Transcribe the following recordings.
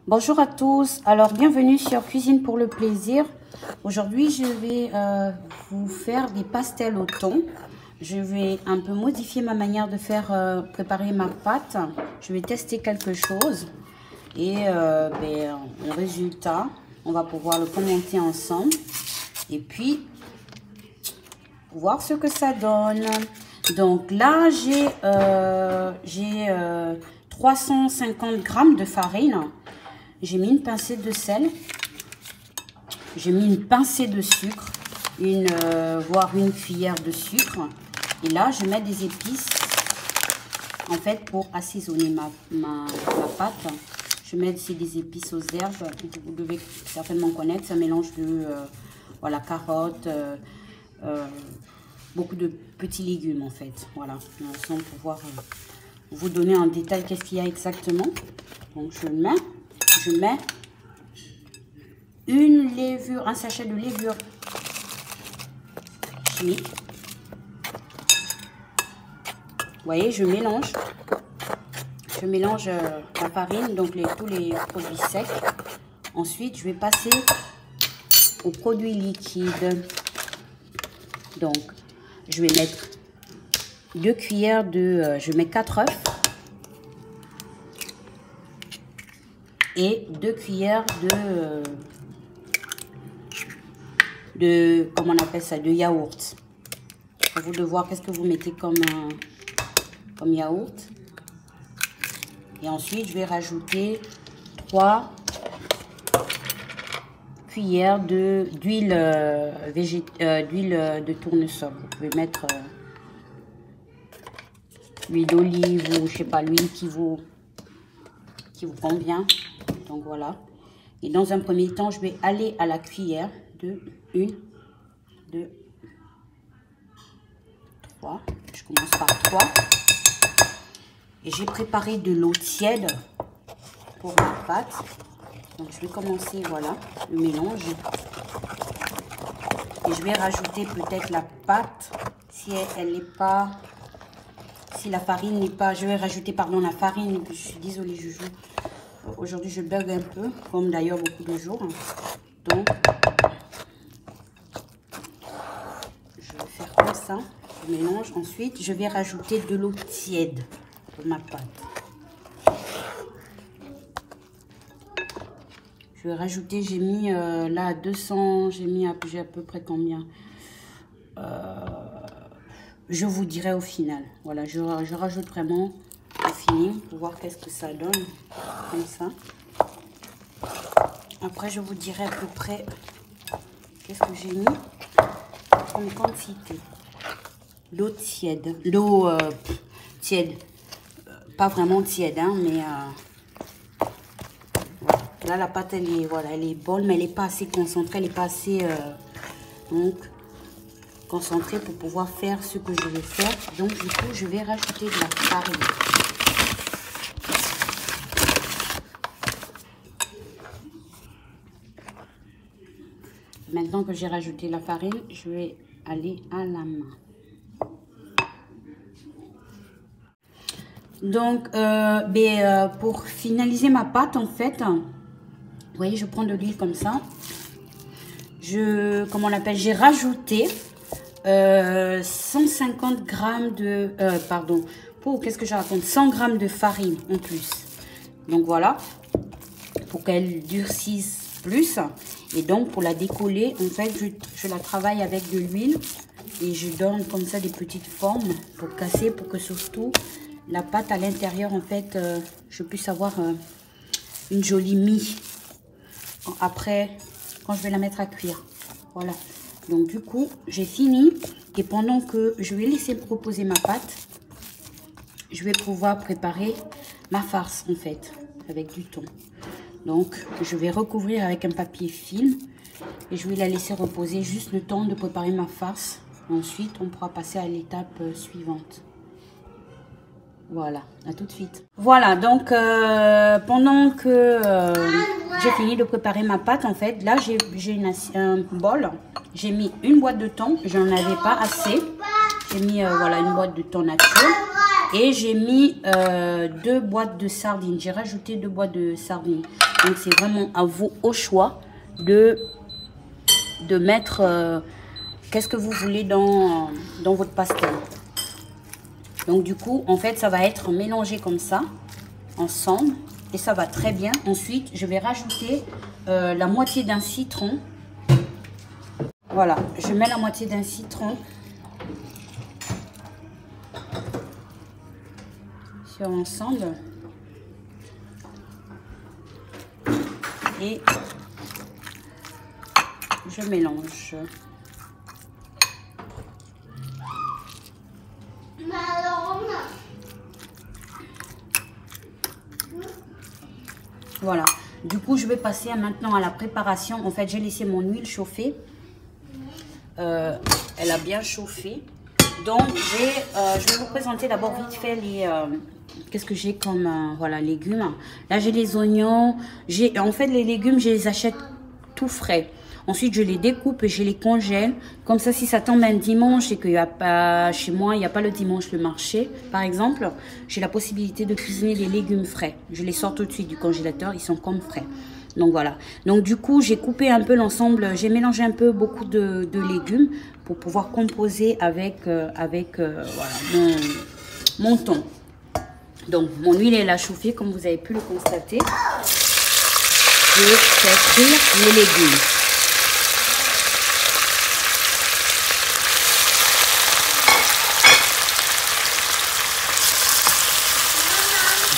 Bonjour à tous, alors bienvenue sur Cuisine pour le plaisir. Aujourd'hui je vais vous faire des pastels au thon. Je vais un peu modifier ma manière de faire préparer ma pâte. Je vais tester quelque chose et le résultat, on va pouvoir le commenter ensemble et puis voir ce que ça donne. Donc là j'ai 350 grammes de farine. J'ai mis une pincée de sel, j'ai mis une pincée de sucre, voire une cuillère de sucre. Et là, je mets des épices, en fait, pour assaisonner ma pâte. Je mets ici des épices aux herbes, vous devez certainement connaître. C'est un mélange de carottes, beaucoup de petits légumes, en fait. Voilà, sans pouvoir vous donner en détail qu'est-ce qu'il y a exactement. Donc, je mets un sachet de levure chimique. Vous voyez, je mélange la farine, donc tous les produits secs. Ensuite, je vais passer aux produits liquides. Donc, je vais mettre 2 cuillères je mets 4 œufs. Et 2 cuillères comment on appelle ça, de yaourt. À vous de voir qu'est-ce que vous mettez comme yaourt. Et ensuite, je vais rajouter 3 cuillères d'huile de tournesol. Vous pouvez mettre l'huile d'olive ou je sais pas, l'huile qui vous convient. Donc voilà. Et dans un premier temps, je vais aller à la cuillère de 1, 2, 3. Je commence par 3. Et j'ai préparé de l'eau tiède pour ma pâte. Donc je vais commencer, voilà, le mélange. Et je vais rajouter peut-être la pâte si elle n'est pas... Si la farine n'est pas... Je vais rajouter, pardon, la farine. Je suis désolée, Joujou. Aujourd'hui, je bug un peu, comme d'ailleurs beaucoup de jours. Donc, je vais faire comme ça. Je mélange. Ensuite, je vais rajouter de l'eau tiède pour ma pâte. Je vais rajouter, j'ai mis là 200, j'ai à peu près combien je vous dirai au final. Voilà, je rajoute vraiment au feeling pour voir qu'est-ce que ça donne. Comme ça. Après, je vous dirai à peu près qu'est-ce que j'ai mis comme quantité. L'eau tiède. L'eau tiède. Pas vraiment tiède, hein, mais voilà. Là, la pâte, elle est bonne, mais elle n'est pas assez concentrée. Elle n'est pas assez concentrée pour pouvoir faire ce que je veux faire. Donc, du coup, je vais rajouter de la farine. Maintenant que j'ai rajouté la farine, je vais aller à la main. Donc, pour finaliser ma pâte, en fait, vous voyez, je prends de l'huile comme ça. J'ai rajouté 150 grammes de... qu'est-ce que je raconte? 100 grammes de farine en plus. Donc, voilà, pour qu'elle durcisse plus. Et donc, pour la décoller, en fait, je la travaille avec de l'huile et je donne comme ça des petites formes pour casser, pour que surtout la pâte à l'intérieur, en fait, je puisse avoir une jolie mie après, quand je vais la mettre à cuire. Voilà. Donc, du coup, j'ai fini. Et pendant que je vais laisser reposer ma pâte, je vais pouvoir préparer ma farce, en fait, avec du thon. Donc, je vais recouvrir avec un papier film et je vais la laisser reposer juste le temps de préparer ma farce. Ensuite, on pourra passer à l'étape suivante. Voilà, à tout de suite. Voilà, donc pendant que j'ai fini de préparer ma pâte, en fait, là, j'ai un bol. J'ai mis une boîte de thon, j'en avais pas assez. J'ai mis, voilà, une boîte de thon nature. Et j'ai mis 2 boîtes de sardines. J'ai rajouté 2 boîtes de sardines. Donc c'est vraiment à vous au choix de mettre qu'est-ce que vous voulez dans votre pastel. Donc du coup, en fait, ça va être mélangé comme ça, ensemble. Et ça va très bien. Ensuite, je vais rajouter la moitié d'un citron. Voilà, je mets la moitié d'un citron sur l'ensemble. Et je mélange. Voilà. Du coup, je vais passer maintenant à la préparation. En fait, j'ai laissé mon huile chauffer. Elle a bien chauffé. Donc, je vais vous présenter d'abord vite fait les... qu'est-ce que j'ai comme voilà, légumes. Là, j'ai les oignons. En fait, les légumes, je les achète tout frais. Ensuite, je les découpe et je les congèle. Comme ça, si ça tombe un dimanche et qu'il n'y a pas, chez moi, il n'y a pas le dimanche le marché, par exemple, j'ai la possibilité de cuisiner les légumes frais. Je les sors tout de suite du congélateur, ils sont comme frais. Donc voilà. Donc du coup, j'ai coupé un peu l'ensemble, j'ai mélangé un peu beaucoup de légumes pour pouvoir composer avec, voilà, mon thon. Donc mon huile elle a chauffé comme vous avez pu le constater. Je fais cuire les légumes.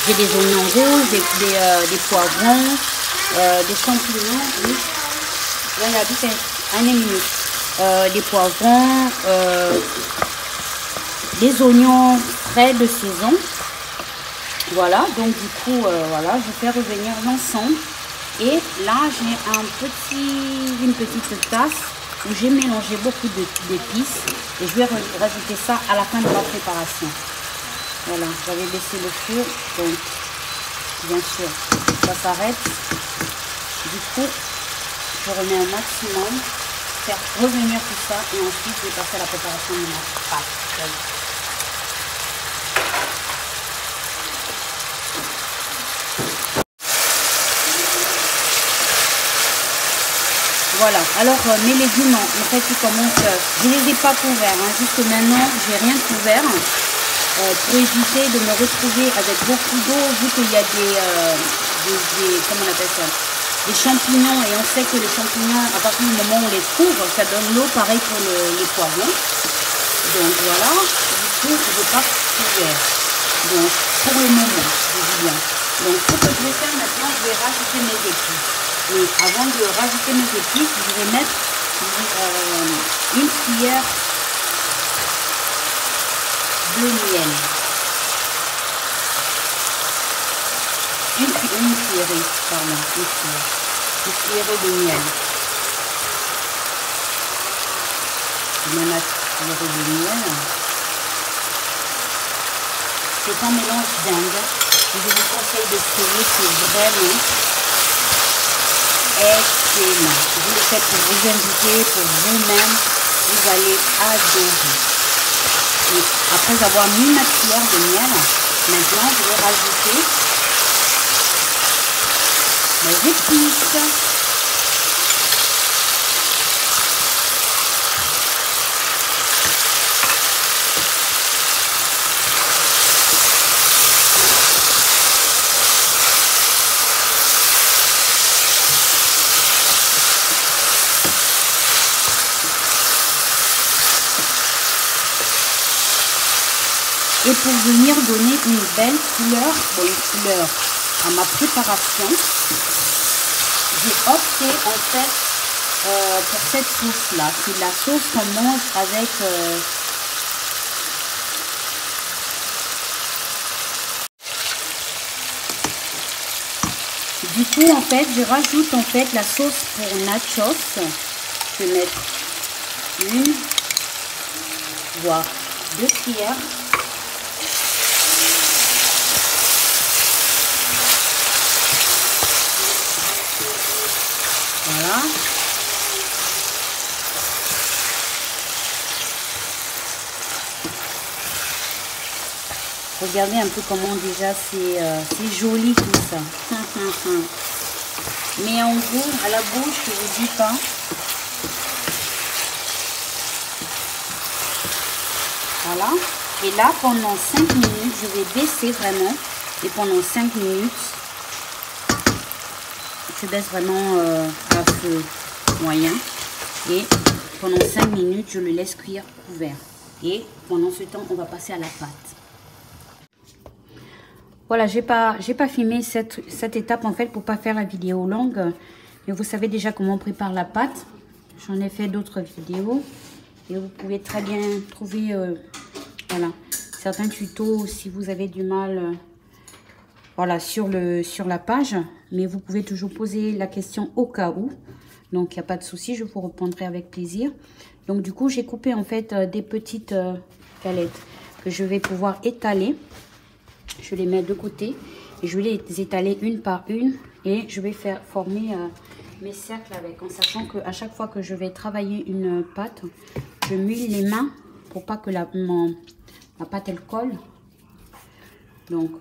J'ai des oignons rouges, des poivrons, des champignons, oui. Là, il y a vite un minute. Des poivrons, des oignons frais de saison. Voilà, donc du coup, voilà, je fais revenir l'ensemble. Et là, j'ai une petite tasse où j'ai mélangé beaucoup d'épices. Et je vais rajouter ça à la fin de la préparation. Voilà, j'avais baissé le feu, donc bien sûr, ça s'arrête. Du coup, je remets un maximum, faire revenir tout ça et ensuite je vais passer à la préparation de ma pâte. Voilà, alors mes légumes, en fait, ils commencent, je ne les ai pas couverts, hein, jusque maintenant, j'ai rien couvert. Pour éviter de me retrouver avec beaucoup d'eau, vu qu'il y a comment on appelle ça, des champignons, et on sait que les champignons, à partir du moment où on les couvre, ça donne l'eau, pareil pour les poivrons. Donc voilà, du coup, je n'ai pas couvert. Donc, pour le moment, je dis bien. Donc, ce que je vais faire maintenant, je vais rajouter mes épices. Mais avant de rajouter mes épices, je vais mettre une cuillère de miel. Une cuillerée, pardon, une cuillerée de miel. Je mets ma cuillerée de miel. C'est un mélange dingue. Je vous conseille de trouver, c'est vraiment excellent. Vous le faites pour vous inviter, pour vous-même, vous allez adorer. Et après avoir mis ma cuillère de miel, maintenant je vais rajouter mes épices. Et pour venir donner une belle couleur, à ma préparation, j'ai opté en fait pour cette sauce-là. C'est la sauce qu'on mange avec du coup en fait je rajoute en fait la sauce pour nachos. Je vais mettre une voire 2 cuillères. Voilà. Regardez un peu comment déjà c'est joli tout ça. Mais en gros, à la bouche, je vous dis pas. Voilà. Et là, pendant 5 minutes, je vais baisser vraiment. Et pendant 5 minutes, je baisse vraiment à feu moyen. Et pendant 5 minutes, je le laisse cuire couvert. Et pendant ce temps, on va passer à la pâte. Voilà, j'ai pas filmé cette étape en fait pour pas faire la vidéo longue. Mais vous savez déjà comment on prépare la pâte. J'en ai fait d'autres vidéos. Et vous pouvez très bien trouver voilà, certains tutos si vous avez du mal voilà, sur la page. Mais vous pouvez toujours poser la question au cas où. Donc, il n'y a pas de souci, je vous répondrai avec plaisir. Donc, du coup, j'ai coupé en fait des petites galettes que je vais pouvoir étaler. Je les mets de côté et je vais les étaler une par une. Et je vais faire former mes cercles avec. En sachant qu'à chaque fois que je vais travailler une pâte, je mouille les mains pour pas que la pâte elle colle. Donc,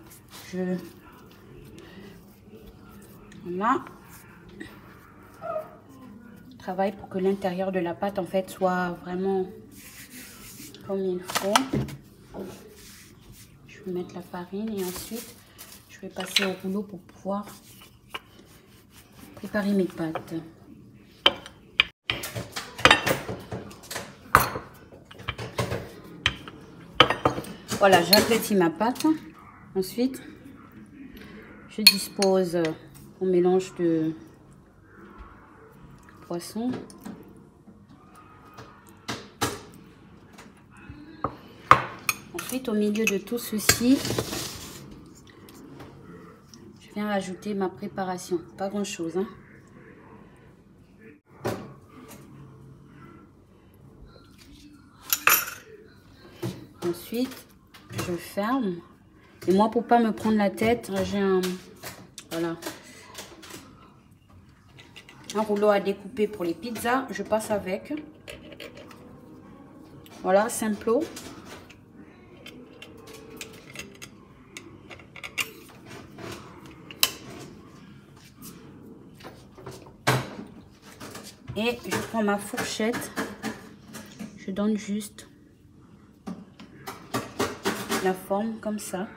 voilà. Travaille pour que l'intérieur de la pâte en fait soit vraiment comme il faut. Je vais mettre la farine et ensuite je vais passer au rouleau pour pouvoir préparer mes pâtes. Voilà, j'aplatis ma pâte. Ensuite, je dispose mon mélange de poisson. Ensuite, au milieu de tout ceci, je viens rajouter ma préparation. Pas grand chose, hein. Ensuite, je ferme. Et moi, pour pas me prendre la tête, j'ai un rouleau à découper pour les pizzas. Je passe avec. Voilà, simplo. Et je prends ma fourchette. Je donne juste la forme comme ça.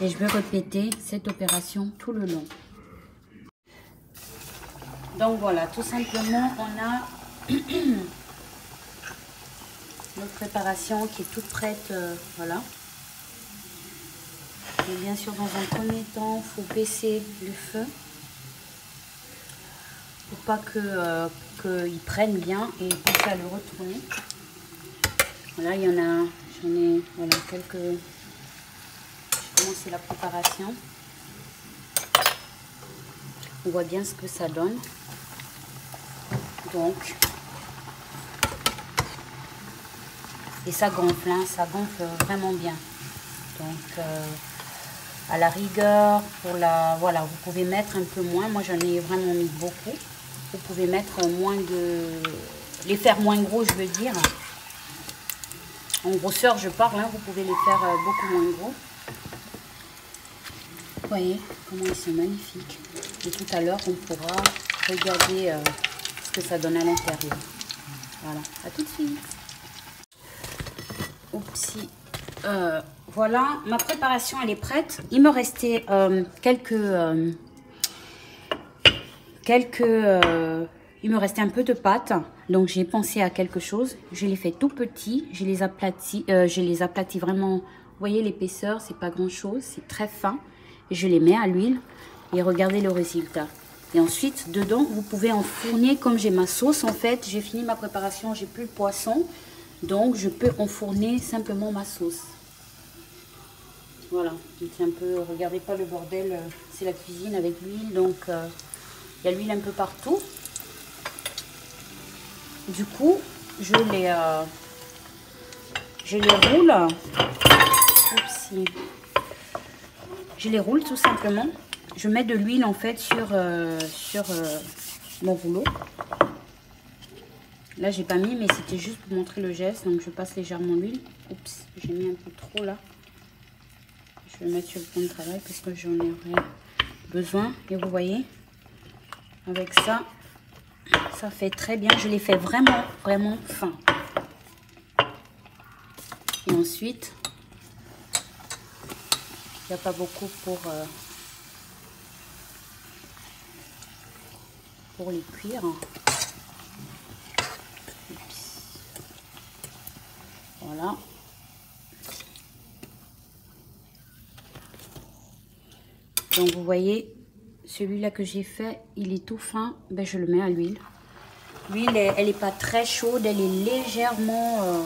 Et je vais répéter cette opération tout le long. Donc voilà, tout simplement, on a notre préparation qui est toute prête. Voilà. Et bien sûr, dans un premier temps, il faut baisser le feu pour pas qu'il prenne bien et pour ça le retourner. Voilà, il y en a, j'en ai voilà, quelques. J'ai commencé la préparation. On voit bien ce que ça donne. Donc, et ça gonfle, hein, ça gonfle vraiment bien. Donc, à la rigueur, voilà, vous pouvez mettre un peu moins. Moi, j'en ai vraiment mis beaucoup. Vous pouvez mettre moins les faire moins gros, je veux dire. En grosseur, je parle, hein, vous pouvez les faire beaucoup moins gros. Vous voyez comment ils sont magnifiques. Et tout à l'heure, on pourra regarder ce que ça donne à l'intérieur. Voilà, à tout de suite. Oupsie. Voilà, ma préparation, elle est prête. Il me restait il me restait un peu de pâte. Donc, j'ai pensé à quelque chose. Je les fais tout petits. Je les aplatis vraiment. Vous voyez l'épaisseur, c'est pas grand chose. C'est très fin. Et je les mets à l'huile. Et regardez le résultat. Et ensuite, dedans, vous pouvez enfourner. Comme j'ai ma sauce, en fait, j'ai fini ma préparation. J'ai plus le poisson. Donc, je peux enfourner simplement ma sauce. Voilà. C'est un peu, regardez pas le bordel. C'est la cuisine avec l'huile. Donc, il y a l'huile un peu partout. Du coup, je les roule. Oupsie. Je les roule tout simplement. Je mets de l'huile en fait sur mon rouleau. Là, j'ai pas mis, mais c'était juste pour montrer le geste. Donc, je passe légèrement l'huile. Oups, j'ai mis un peu trop là. Je vais mettre sur le plan de travail parce que j'en aurai besoin. Et vous voyez, avec ça, ça fait très bien. Je l'ai fait vraiment, vraiment fin. Et ensuite, il n'y a pas beaucoup pour les cuire. Voilà. Donc vous voyez, celui-là que j'ai fait, il est tout fin. Ben, je le mets à l'huile. L'huile, elle n'est pas très chaude, elle est légèrement,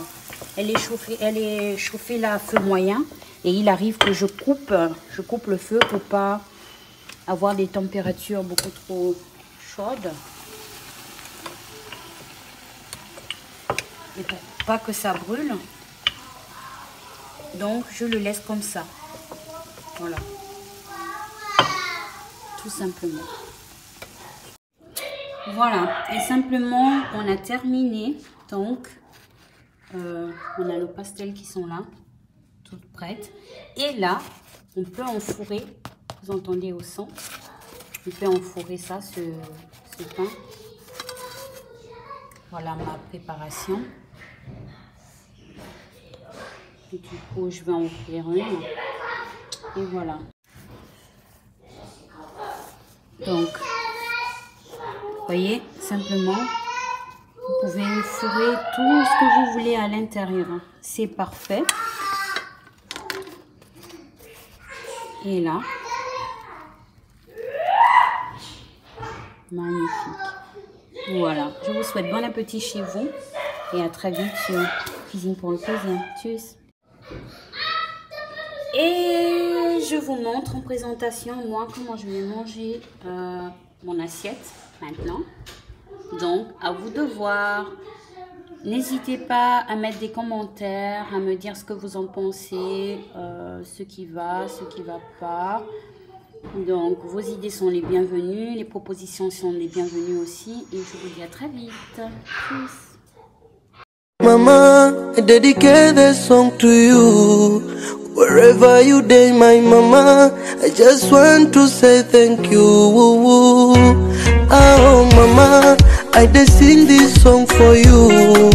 elle est chauffée là à feu moyen. Et il arrive que je coupe le feu pour pas avoir des températures beaucoup trop chaudes. Et pour pas que ça brûle. Donc je le laisse comme ça. Voilà. Tout simplement. Voilà. Et simplement, on a terminé. Donc, on a nos pastels qui sont là. Toutes prêtes. Et là, on peut enfourrer. Vous entendez au son. On peut enfourrer ça, ce pain. Voilà ma préparation. Et du coup, je vais en ouvrir une. Et voilà. Donc, vous voyez, simplement, vous pouvez fourrer tout ce que vous voulez à l'intérieur. C'est parfait. Et là, magnifique. Voilà, je vous souhaite bon appétit chez vous et à très vite sur Cuisine pour le plaisir. Tchuss. Et je vous montre en présentation, moi, comment je vais manger mon assiette maintenant. Donc, à vous de voir. N'hésitez pas à mettre des commentaires, à me dire ce que vous en pensez, ce qui va pas. Donc, vos idées sont les bienvenues, les propositions sont les bienvenues aussi. Et je vous dis à très vite. Tchuss. Mama, I dedicate this song to you. Wherever you day, my mama, I just want to say thank you. Oh, mama, I just sing this song for you.